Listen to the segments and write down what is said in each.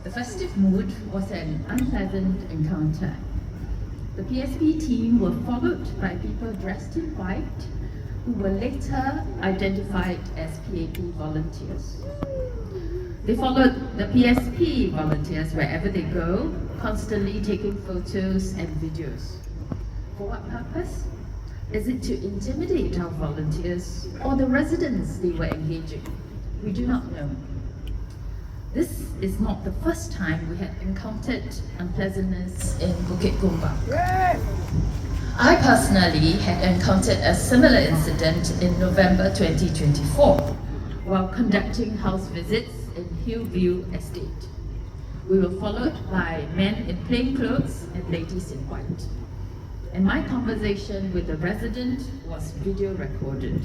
The festive mood was an unpleasant encounter. The PSP team were followed by people dressed in white who were later identified as PAP volunteers. They followed the PSP volunteers wherever they go, constantly taking photos and videos. For what purpose? Is it to intimidate our volunteers or the residents they were engaging? We do not know. This is not the first time we had encountered unpleasantness in Bukit Gombak. I personally had encountered a similar incident in November 2024 while conducting house visits in Hillview Estate. We were followed by men in plain clothes and ladies in white. And my conversation with the resident was video recorded.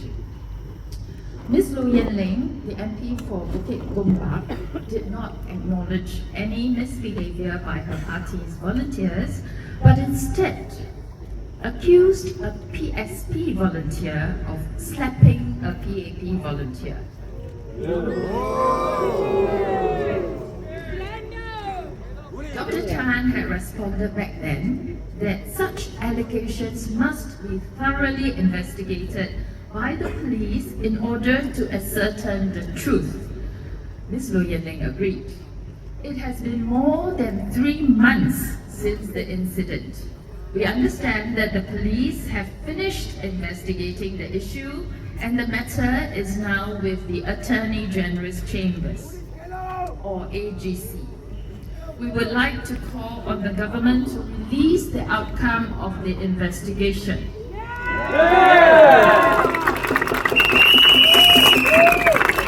Ms. Lo Yen Ling, the MP for Bukit Gombak, did not acknowledge any misbehavior by her party's volunteers, but instead accused a PSP volunteer of slapping a PAP volunteer. Dr. Tan had responded back then that such allegations must be thoroughly investigated by the police in order to ascertain the truth. Ms. Lo Yen Ling agreed. It has been more than 3 months since the incident. We understand that the police have finished investigating the issue and the matter is now with the Attorney General's Chambers, or AGC. We would like to call on the government to release the outcome of the investigation.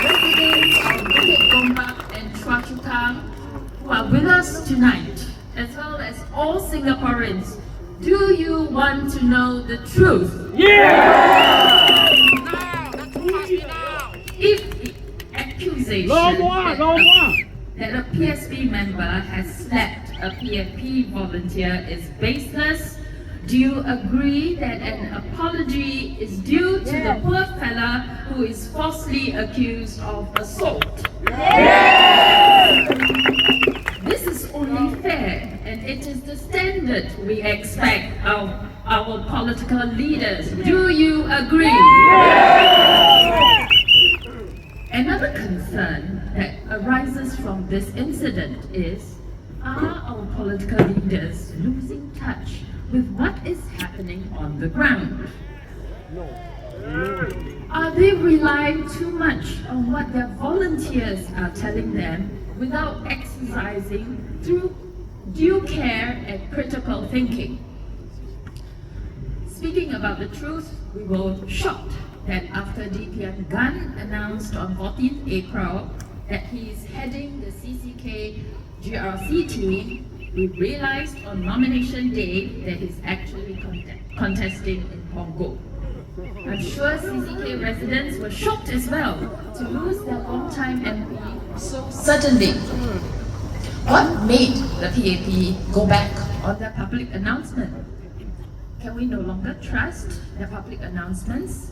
Residents of Bukit Gombak and Chua Chu Kang who are with us tonight, as well as all Singaporeans, do you want to know the truth? Yeah! If the accusation that a PSP member has slapped a PAP volunteer is baseless, do you agree that an apology is due to the poor fella who is falsely accused of assault? Yeah! This is only fair, and it is the standard we expect of our political leaders. Do you agree? Yeah! Another concern that arises from this incident is, are our political leaders losing touch with what is happening on the ground? Are they relying too much on what their volunteers are telling them without exercising through due care and critical thinking? Speaking about the truth, we were shocked that after DPM Gun announced on 14th April that he is heading the CCK GRC team, we realized on nomination day that he's actually contesting in Pongo. I'm sure CCK residents were shocked as well to lose their long-time MP so suddenly. What made the PAP go back on their public announcement? Can we no longer trust their public announcements?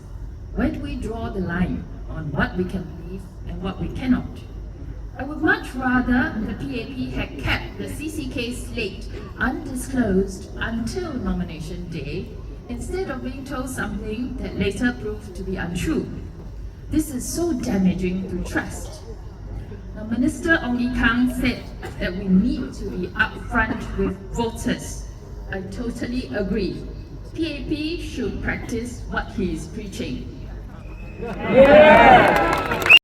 Where do we draw the line on what we can believe and what we cannot? I would much rather the PAP had kept the CCK slate undisclosed until nomination day instead of being told something that later proved to be untrue. This is so damaging to trust. Now, Minister Ong Ye Kung said that we need to be upfront with voters. I totally agree. PAP should practice what he is preaching.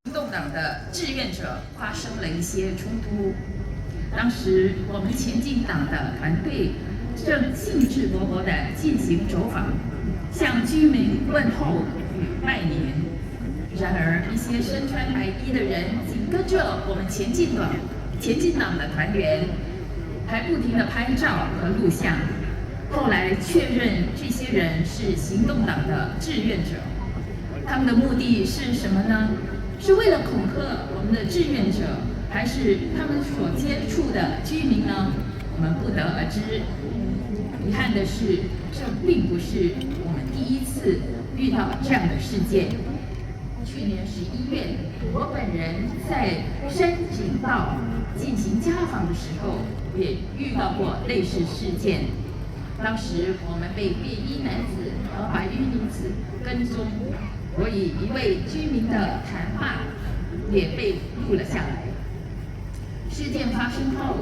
行动党的志愿者发生了一些冲突，当时我们前进党的团队正兴致勃勃地进行走访，向居民问候与拜年。然而，一些身穿白衣的人紧跟着我们前进党的团员，还不停地拍照和录像。后来确认这些人是行动党的志愿者。他们的目的是什么呢？是为了恐吓我们的志愿者，还是他们所接触的居民呢？我们不得而知。遗憾的是，这并不是我们第一次遇到这样的事件。去年11月，我本人在山景道进行家访的的时候，也遇到过类似事件。当时我们被便衣男子和白衣女子跟踪，我与一位居民的谈话也被录了下来。事件发生后，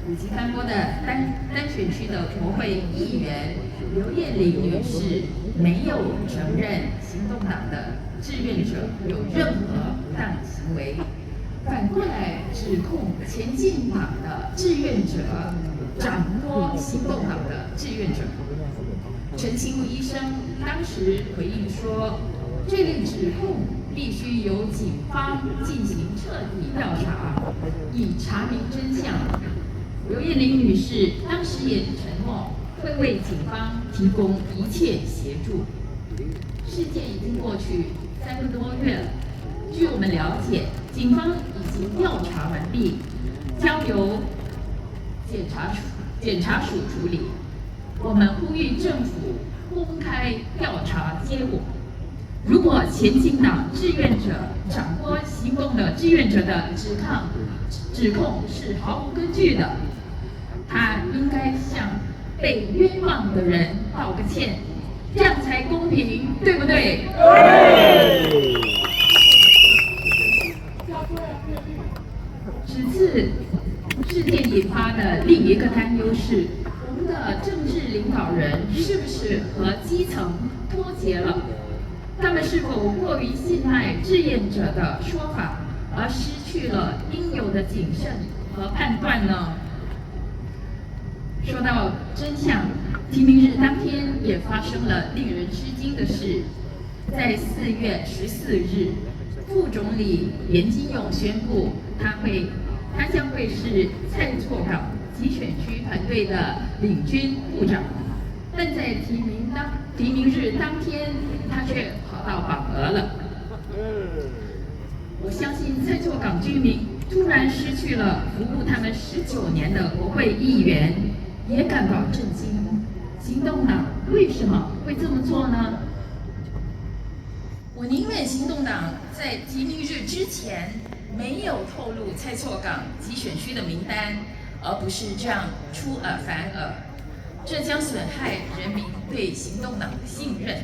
五级干波的单选区的国会议员刘艳玲女士没有承认行动党的志愿者有任何不当行为，反过来指控前进党的志愿者掌掴行动党的志愿者。陈清武医生当时回应说，这类指控必须由警方进行彻底调查，以查明真相。刘艳玲女士当时也承诺会为警方提供一切协助。事件已经过去3个多月了，据我们了解，警方已经调查完毕，交由检察署处理。我们呼吁政府公开调查结果。如果前进党志愿者掌掴行动的志愿者的指控是毫无根据的，他应该向被冤枉的人道个歉，这样才公平，对不对？对。此次事件引发的另一个担忧是，我们的政治领导人是不是和基层脱节了？他们是否过于信赖志愿者的说法，而失去了应有的谨慎和判断呢？说到真相，提名日当天也发生了令人吃惊的事。在4月14日，副总理严金勇宣布，他将会是蔡厝港集选区团队的领军部长，但在提名日当天，他却跑到榜额了。我相信蔡厝港居民突然失去了服务他们19年的国会议员，也感到震惊。行动党为什么会这么做呢？我宁愿行动党在提名日之前没有透露蔡厝港集选区的名单，而不是这样出尔反尔，这将损害人民对行动党的信任。